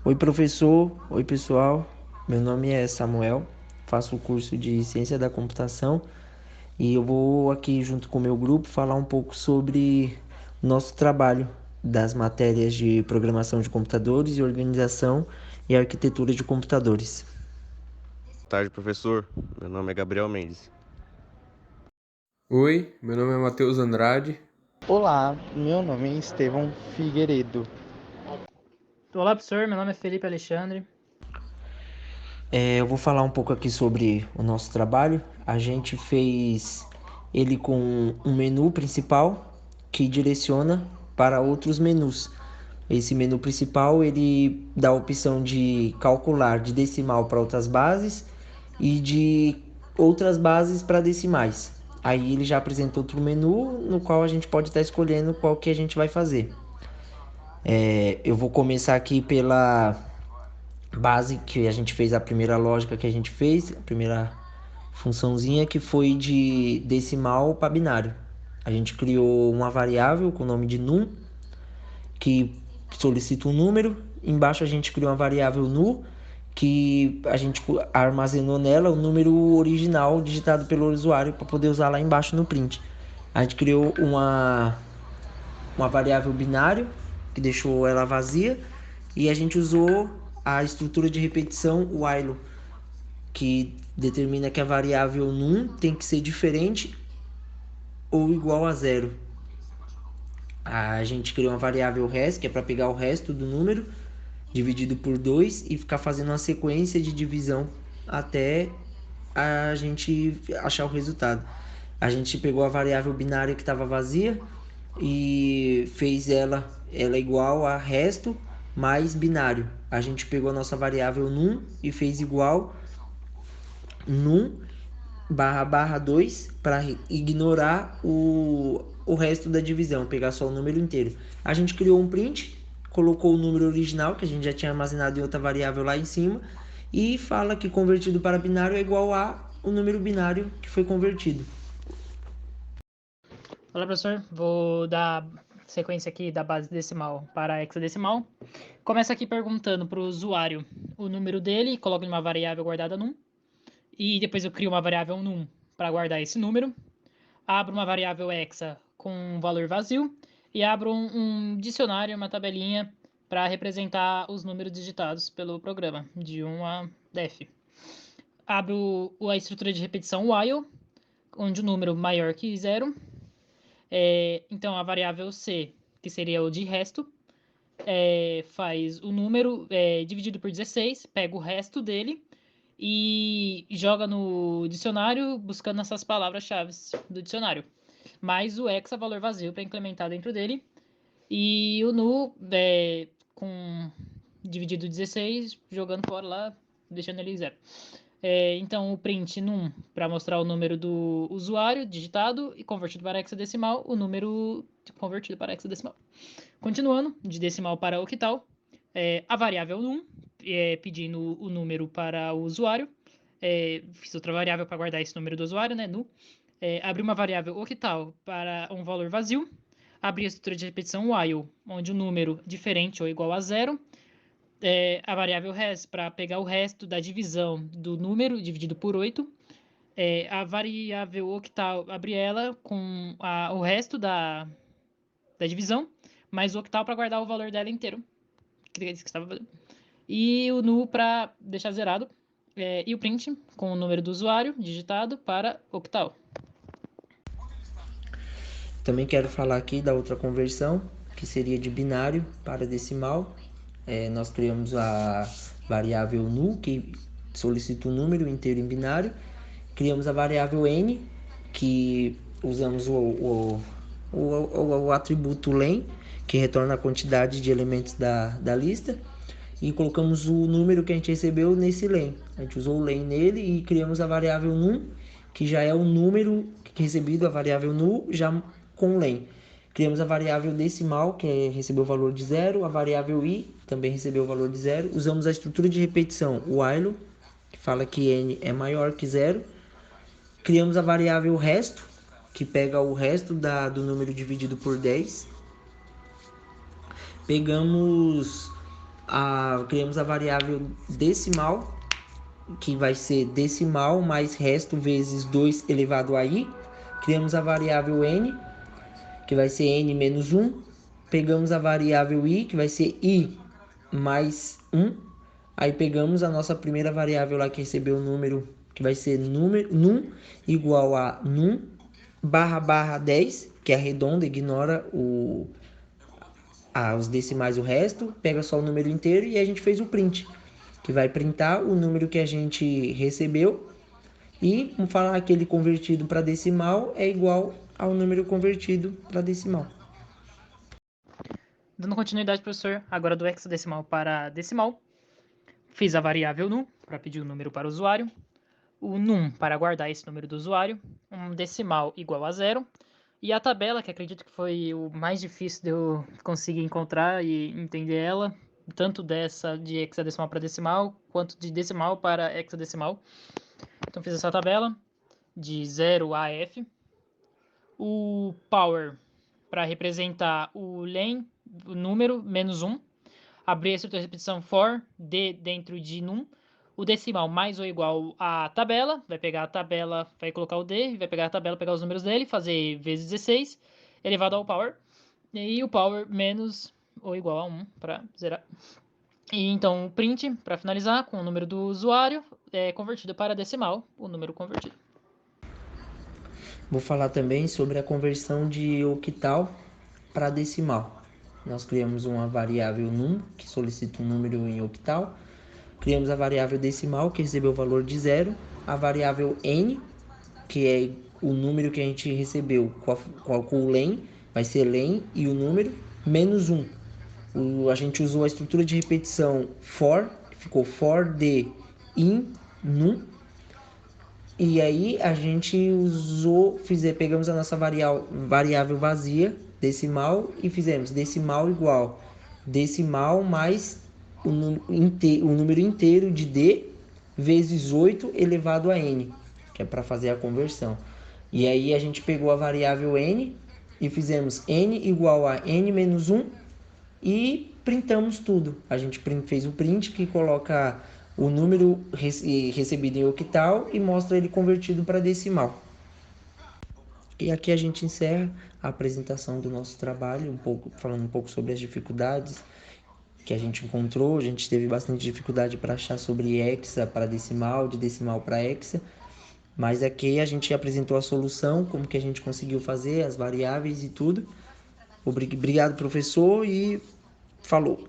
Oi, professor. Oi, pessoal. Meu nome é Samuel, faço o curso de Ciência da Computação e eu vou aqui, junto com o meu grupo, falar um pouco sobre o nosso trabalho das matérias de programação de computadores e organização e arquitetura de computadores. Boa tarde, professor. Meu nome é Gabriel Mendes. Oi, meu nome é Matheus Andrade. Olá, meu nome é Estevão Figueiredo. Olá, professor. Meu nome é Felipe Alexandre. Eu vou falar um pouco aqui sobre o nosso trabalho. A gente fez ele com um menu principal que direciona para outros menus. Esse menu principal ele dá a opção de calcular de decimal para outras bases e de outras bases para decimais. Aí ele já apresenta outro menu no qual a gente pode estar escolhendo qual que a gente vai fazer. Eu vou começar aqui pela base que a gente fez, a primeira lógica que a gente fez, a primeira funçãozinha que foi de decimal para binário. A gente criou uma variável com o nome de num, que solicita um número. Embaixo a gente criou uma variável nu, que a gente armazenou nela o número original digitado pelo usuário para poder usar lá embaixo no print. A gente criou uma variável binário, que deixou ela vazia, e a gente usou a estrutura de repetição while, que determina que a variável num tem que ser diferente ou igual a zero. A gente criou uma variável res, que é para pegar o resto do número, dividido por 2 e ficar fazendo uma sequência de divisão até a gente achar o resultado. A gente pegou a variável binária que estava vazia e fez ela igual a resto mais binário. A gente pegou a nossa variável num e fez igual num barra barra 2 para ignorar o resto da divisão, pegar só o número inteiro. A gente criou um print, colocou o número original, que a gente já tinha armazenado em outra variável lá em cima, e fala que convertido para binário é igual a o número binário que foi convertido. Olá, professor. Vou dar sequência aqui da base decimal para hexadecimal. Começa aqui perguntando para o usuário o número dele, coloco em uma variável guardada num, e depois eu crio uma variável num para guardar esse número. Abro uma variável hexa com um valor vazio e abro um dicionário, uma tabelinha para representar os números digitados pelo programa, de 1 a def. Abro a estrutura de repetição while, onde o número maior que zero. Então, a variável c, que seria o de resto, faz o número dividido por 16, pega o resto dele e joga no dicionário buscando essas palavras-chave do dicionário. Mais o hexa, valor vazio, para implementar dentro dele. E o nu, com dividido 16, jogando fora lá, deixando ele zero. Então, o print num para mostrar o número do usuário digitado e convertido para hexadecimal, o número convertido para hexadecimal. Continuando, de decimal para octal, a variável num, pedindo o número para o usuário. Fiz outra variável para guardar esse número do usuário, né, nu. Abri uma variável octal para um valor vazio. Abri a estrutura de repetição while, onde o número diferente ou igual a zero. A variável res para pegar o resto da divisão do número dividido por 8. A variável octal, abri ela com o resto da divisão, mais o octal para guardar o valor dela inteiro. Que estava fazendo. E o nu para deixar zerado. E o print com o número do usuário digitado para octal. Também quero falar aqui da outra conversão, que seria de binário para decimal. Nós criamos a variável nu, que solicita o número inteiro em binário. Criamos a variável n, que usamos o atributo len, que retorna a quantidade de elementos da lista. E colocamos o número que a gente recebeu nesse len. A gente usou o len nele e criamos a variável num, que já é o número recebido, a variável nu, já com len. Criamos a variável decimal, que recebeu o valor de zero, a variável i também recebeu o valor de zero. Usamos a estrutura de repetição while, que fala que n é maior que zero. Criamos a variável resto, que pega o resto do número dividido por 10. Pegamos Criamos a variável decimal, que vai ser decimal mais resto vezes 2 elevado a i. Criamos a variável n, que vai ser n menos 1. Pegamos a variável i, que vai ser i mais 1. Aí pegamos a nossa primeira variável lá que recebeu o número, que vai ser num igual a num barra 10, que é arredonda, ignora os decimais, o resto, pega só o número inteiro, e a gente fez o print, que vai printar o número que a gente recebeu, e vamos falar que ele convertido para decimal é igual ao número convertido para decimal. Dando continuidade, professor, agora do hexadecimal para decimal, fiz a variável num para pedir o número para o usuário, o num para guardar esse número do usuário, um decimal igual a 0, e a tabela, que acredito que foi o mais difícil de eu conseguir encontrar e entender ela, tanto dessa de hexadecimal para decimal, quanto de decimal para hexadecimal. Então fiz essa tabela de 0 a f. O power para representar o len, o número, menos 1. Abrir a estrutura de repetição for, d dentro de num. O decimal mais ou igual à tabela, vai pegar a tabela, vai colocar o d, vai pegar a tabela, pegar os números dele, fazer vezes 16, elevado ao power, e o power menos ou igual a 1 para zerar. E então o print, para finalizar, com o número do usuário, é convertido para decimal, o número convertido. Vou falar também sobre a conversão de octal para decimal. Nós criamos uma variável num, que solicita um número em octal. Criamos a variável decimal, que recebeu o valor de 0. A variável n, que é o número que a gente recebeu com o len, vai ser len e o número, menos 1. A gente usou a estrutura de repetição for, que ficou for de in num. E aí a gente pegamos a nossa variável vazia, decimal, e fizemos decimal igual decimal mais o número inteiro de d vezes 8 elevado a n, que é para fazer a conversão. E aí a gente pegou a variável n e fizemos n igual a n menos 1 e printamos tudo. A gente fez o print que coloca o número recebido em octal e mostra ele convertido para decimal. E aqui a gente encerra a apresentação do nosso trabalho, falando um pouco sobre as dificuldades que a gente encontrou. A gente teve bastante dificuldade para achar sobre hexa para decimal, de decimal para hexa, mas aqui a gente apresentou a solução, como que a gente conseguiu fazer, as variáveis e tudo. Obrigado, professor, e falou!